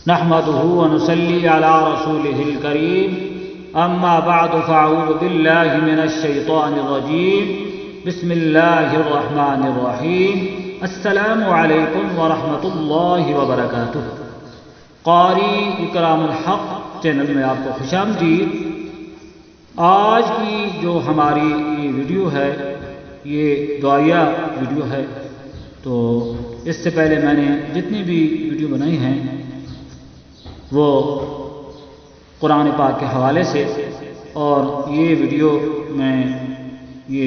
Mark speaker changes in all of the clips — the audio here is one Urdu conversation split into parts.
Speaker 1: نحمده ونصلي على رسوله الكريم اما بعد فاعوذ بالله من الشيطان الرجيم بسم الله الرحمن الرحيم السلام علیکم ورحمۃ اللہ وبرکاتہ۔ قاری اکرام الحق چینل میں آپ کو خوش آمدید۔ آج کی جو ہماری یہ ویڈیو ہے یہ دعائیہ ویڈیو ہے، تو اس سے پہلے میں نے جتنی بھی ویڈیو بنائی ہیں وہ قرآن پاک کے حوالے سے، اور یہ ویڈیو میں یہ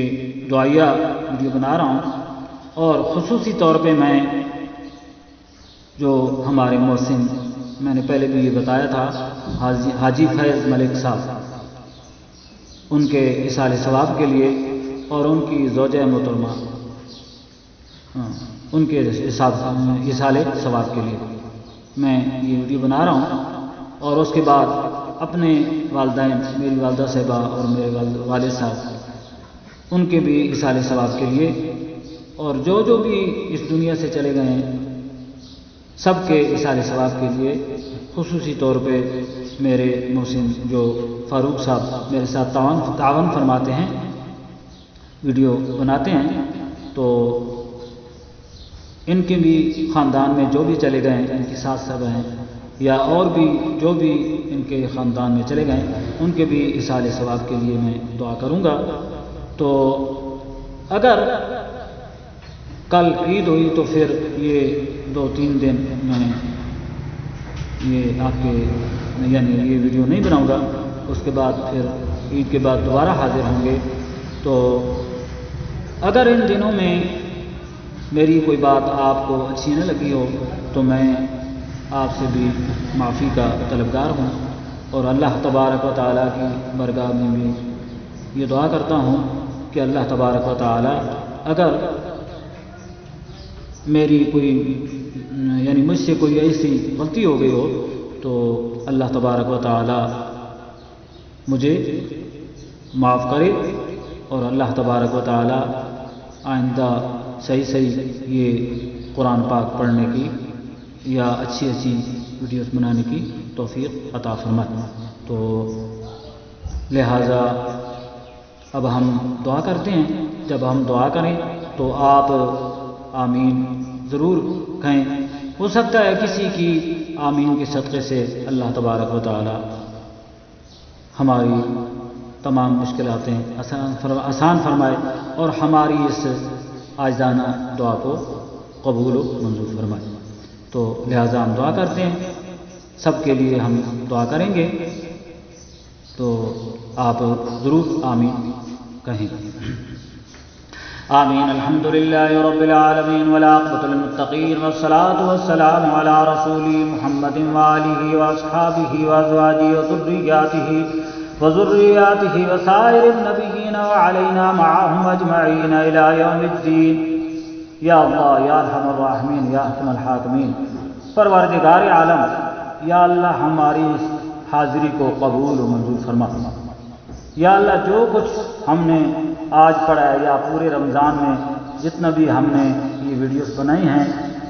Speaker 1: دعائیہ ویڈیو بنا رہا ہوں، اور خصوصی طور پہ میں جو ہمارے محسن، میں نے پہلے بھی یہ بتایا تھا، حاجی فیض ملک صاحب، ان کے اصال ثواب کے لیے اور ان کی زوجہ محترمہ ان کے اصال ثواب کے لیے میں یہ ویڈیو بنا رہا ہوں، اور اس کے بعد اپنے والدین، میری والدہ صاحبہ اور میرے والد صاحب، ان کے بھی اصال ثواب کے لیے، اور جو بھی اس دنیا سے چلے گئے ہیں سب کے اصال ثواب کے لیے، خصوصی طور پہ میرے محسن جو فاروق صاحب میرے ساتھ تعاون فرماتے ہیں، ویڈیو بناتے ہیں، تو ان کے بھی خاندان میں جو بھی چلے گئے ہیں، ان کے ساتھ سب ہیں، یا اور بھی جو بھی ان کے خاندان میں چلے گئے ہیں، ان کے بھی اصال ثواب کے لیے میں دعا کروں گا۔ تو اگر کل عید ہوئی تو پھر یہ 2-3 دن میں یہ آپ کے یعنی یہ ویڈیو نہیں بناؤں گا، اس کے بعد پھر عید کے بعد دوبارہ حاضر ہوں گے۔ تو اگر ان دنوں میں میری کوئی بات آپ کو اچھی نہ لگی ہو تو میں آپ سے بھی معافی کا طلبگار ہوں، اور اللہ تبارک و تعالیٰ کی بارگاہ میں بھی یہ دعا کرتا ہوں کہ اللہ تبارک و تعالیٰ اگر میری کوئی یعنی مجھ سے کوئی ایسی غلطی ہو گئی ہو تو اللہ تبارک و تعالیٰ مجھے معاف کرے، اور اللہ تبارک و تعالیٰ آئندہ صحیح یہ قرآن پاک پڑھنے کی یا اچھی ویڈیوز بنانے کی توفیق عطا فرمائے۔ تو لہٰذا اب ہم دعا کرتے ہیں۔ جب ہم دعا کریں تو آپ آمین ضرور کہیں، ہو سکتا ہے کسی کی آمین کے صدقے سے اللہ تبارک و تعالی ہماری تمام مشکلاتیں آسان فرمائے اور ہماری اس عاجزانہ دعا کو قبول و منظور فرمائے۔ تو لہٰذا ہم دعا کرتے ہیں، سب کے لیے ہم دعا کریں گے، تو آپ ضرور آمین کہیں۔ آمین۔ الحمدللہ رب العالمین والعاقبۃ للمتقین والصلاۃ والسلام علی رسول محمد وآلہ واصحابہ وازواجہ وذریاتہ وسائر النبیین وعلینا معهم اجمعین الی یوم الدین۔ یا اللہ یا ارحم الراحمین یا احکم الحاکمین، پروردگار عالم، یا اللہ ہماری اس حاضری کو قبول و منظور فرما۔ یا اللہ جو کچھ ہم نے آج پڑھا ہے یا پورے رمضان میں جتنا بھی ہم نے یہ ویڈیوز بنائی ہیں،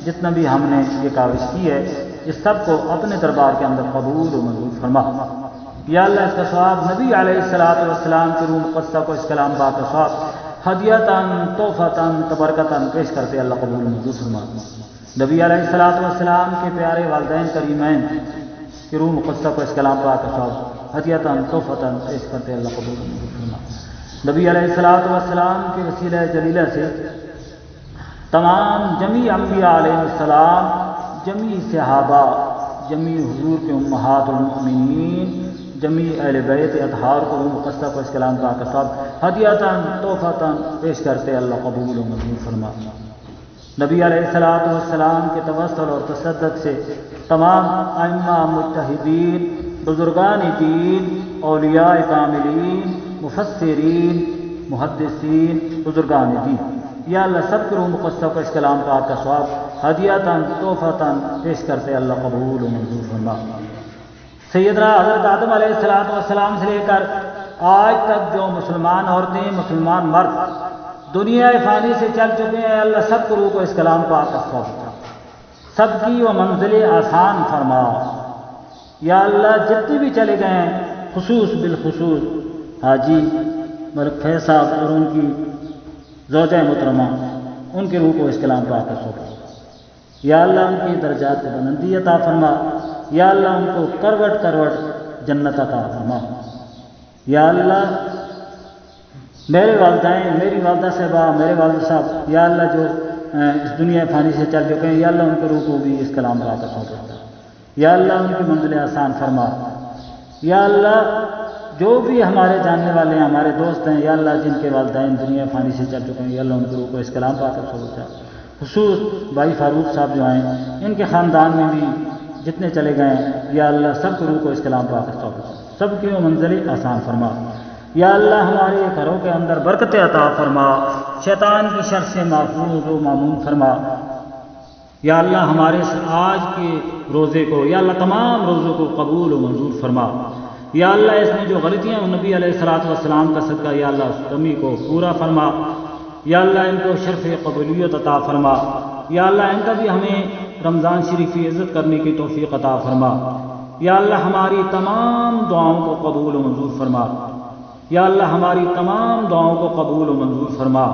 Speaker 1: جتنا بھی ہم نے یہ کاوش کی ہے، اس سب کو اپنے دربار کے اندر قبول و منظور فرما۔ یا اللہ اس کا ثواب نبی علیہ السلام کی روح مقدسہ کو اس کلام پاک کا ثواب ہدیتاً تحفتاً تبرکتاً پیش کرتے اللہ قبول و منظور فرما۔ نبی علیہ السلام کے پیارے والدین کریمین کی روح مقدسہ کو اس کلام پاک کا ثواب ہدیتاً تحفتاً پیش کرتے اللہ قبول و منظور فرما۔ نبی علیہ السلام کے وسیلہ جلیلہ سے تمام جمیع انبیاء علیہ السلام، جمیع صحابہ، جمیع حضور کے امہات المؤمنین، جمیع اہل بیت اطہار کو روح مقدسہ کو اس کلام کا ثواب ہدیتاً تحفتاً پیش کرتے اللہ قبول و منظور فرما۔ نبی علیہ السلام کے توسل اور تصدق سے تمام ائمہ مجتہدین، بزرگان دین، اولیاء کاملین، مفسرین، محدثین، بزرگان دین، یا اللہ سب کے روح مقدسہ کو اس کلام پاک کا ثواب ہدیتاً تحفتاً پیش کرتے اللہ قبول و منظور فرما۔ سیدنا حضرت آدم علیہ السلام سے لے کر آج تک جو مسلمان عورتیں، مسلمان مرد دنیا فانی سے چل چکے ہیں، اللہ سب کو روح کو اس کلام پاک کا ثواب، سب کی وہ منزلیں آسان فرما۔ یا اللہ جتنے بھی چلے گئے ہیں خصوص بالخصوص حاجی ملک فیض صاحب اور ان کی زوجہ محترمہ، ان کے روح کو اس کلام پاک کا سوچا، یا اللہ ان کی درجات کو بلندی عطا فرما، یا اللہ ان کو کروٹ کروٹ جنت عطا فرما، یا اللہ میرے والدین، میری والدہ صاحبہ، میرے والد صاحب، یا اللہ جو اس دنیا فانی سے چل چکے ہیں، یا اللہ ان کے روح کو بھی اس کلام پاک کا سوچا، یا اللہ ان کی منزلیں آسان فرما، یا اللہ جو بھی ہمارے جاننے والے ہیں، ہمارے دوست ہیں، یا اللہ جن کے والدین دنیا فانی سے چل چکے ہیں، یا اللہ ان کے روح کو اس کلام پاک کا سوچا، خصوص بھائی فاروق صاحب جو ہیں، ان کے خاندان میں بھی جتنے چلے گئے ہیں، یا اللہ سب کے روح کو اس کلام پاک کا سوچا، سب کی وہ منزلیں آسان فرما، یا اللہ ہمارے گھروں کے اندر برکت عطا فرما، شیطان کی شر سے محفوظ و معمون فرما، یا اللہ ہمارے آج کے روزے کو، یا اللہ تمام روزوں کو قبول و منظور فرما، یا اللہ اس میں جو غلطیاں نبی علیہ الصلوۃ والسلام کا صدقہ، یا اللہ اس کمی کو پورا فرما، یا اللہ ان کو شرف قبولیت عطا فرما، یا اللہ ان کا بھی ہمیں رمضان شریف کی عزت کرنے کی توفیق عطا فرما، یا اللہ ہماری تمام دعاؤں کو قبول و منظور فرما، یا اللہ ہماری تمام دعاؤں کو قبول و منظور فرما،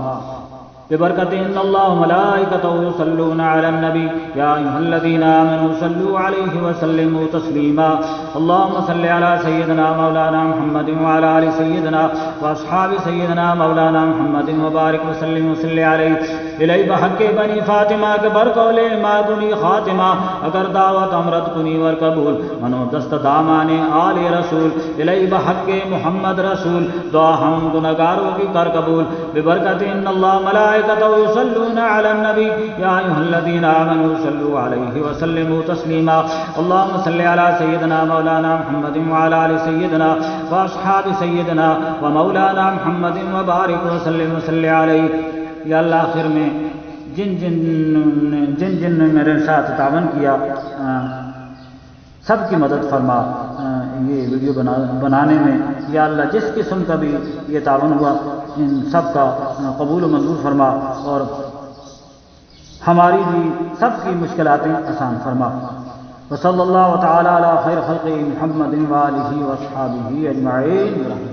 Speaker 1: ببرکت ان اللہ وملائکتہ یصلون علی النبی یا ایھا الذین آمنوا صلوا علیہ وسلموا تسلیما، اللهم صل علی سیدنا مولانا محمد وعلی آل سیدنا واصحاب سیدنا مولانا محمد وبارک وسلم وصلی علیہ الی بحق بنی فاطمہ کے برقول ما کنی خاتمہ، اگر دعوت امرت کنی ور قبول منو دست دامان آل رسول، الی بحق محمد رسول دعا ہم گناہگاروں کی کر قبول، ببرکت ان اللہ ملائکتہ یصلون علی النبی یا ایھا الذین آمنوا صلوا علیہ وسلموا تسلیما، اللهم صل علی سیدنا مولانا محمد وعلی آل سیدنا واصحاب سیدنا ومولانا محمد وبارک وسلم وصلی علیہ، یا اللہ آخر میں جن جن نے میرے ساتھ تعاون کیا سب کی مدد فرما یہ ویڈیو بنانے میں، یا اللہ جس قسم کا بھی یہ تعاون ہوا ان سب کا قبول و منظور فرما، اور ہماری بھی سب کی مشکلاتیں آسان فرما، وصلی اللہ تعالی علی خیر خلقہ محمد وآلہ وصحبہ اجمعین۔